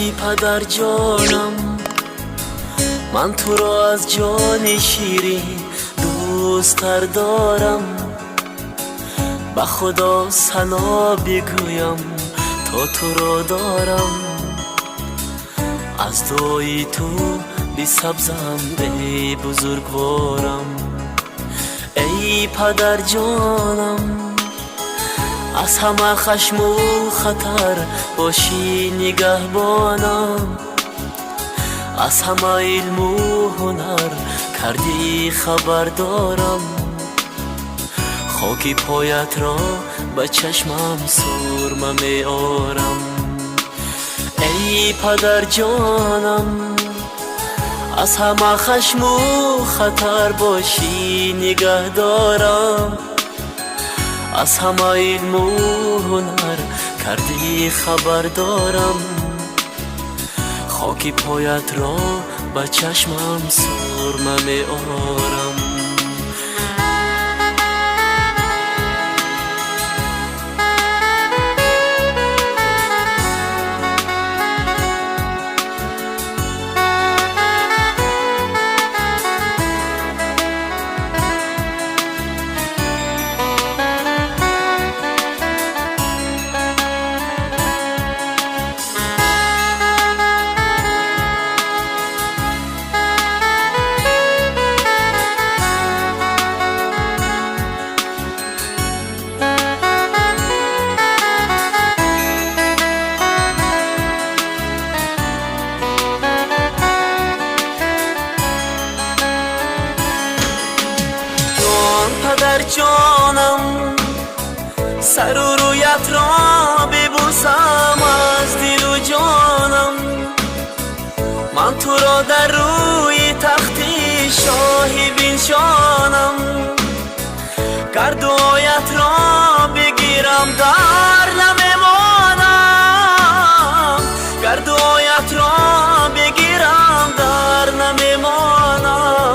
ای پدر جانم، من تو را از جان شیرین دوست‌تر دارم. به خدا ثنا بگویم تا تو را دارم. از دعای تو بی سبزم ای بزرگوارم. ای پدر جانم، از همه خشم و خطر باشی نگهبانم. از همه علم و هنر کردی خبر دارم. خاکی پایت را به چشمم سرمه می آرم. ای پدر جانم، از همه خشم و خطر باشی نگهدارم. از همه علم و هنر کردی خبر دارم. خاکی پایت را به چشمم سرمه می آرم. پدر جانم، سر و رویت را ببوسم از دل و جانم. من تو را در روی تخت شاهی بنشانم. گر دعایت را بگیرم در نمیمانم. گر دعایت را بگیرم در نمیمانم.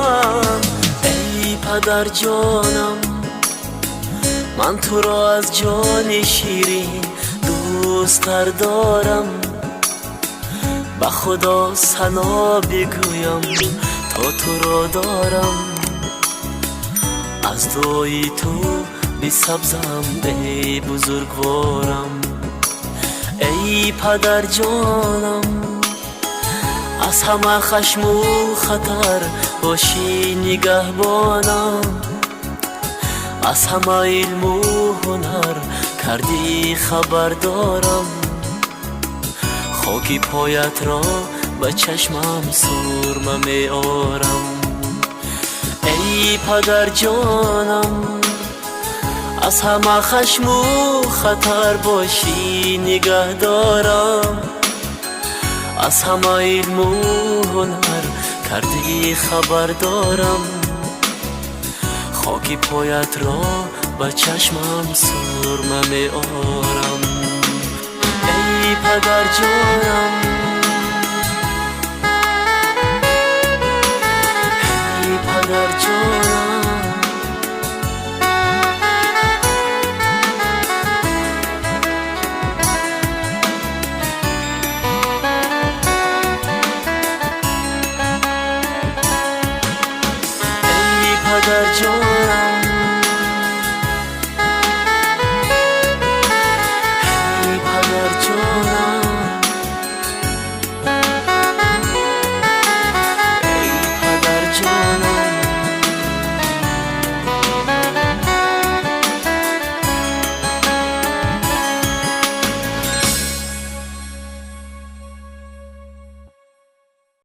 ای پدر جانم، من تو را از جان شیرین دوست‌تر دارم. به خدا ثنا بگویم تا تو را دارم. از دعای تو بی سبزم ای بزرگوارم. ای پدر جانم، از همه خشم و خطر باشی نگهبانم. از همه علم و هنر کردی خبر دارم. خاکی پایت را به چشمم سرمه می آرم. ای پدر جانم، از همه خشم و خطر باشی نگهدارم. از همه علم و هنر کردی خبر دارم. خاکی پایت را به چشمم سرمه می آرم. ای پدر جانم،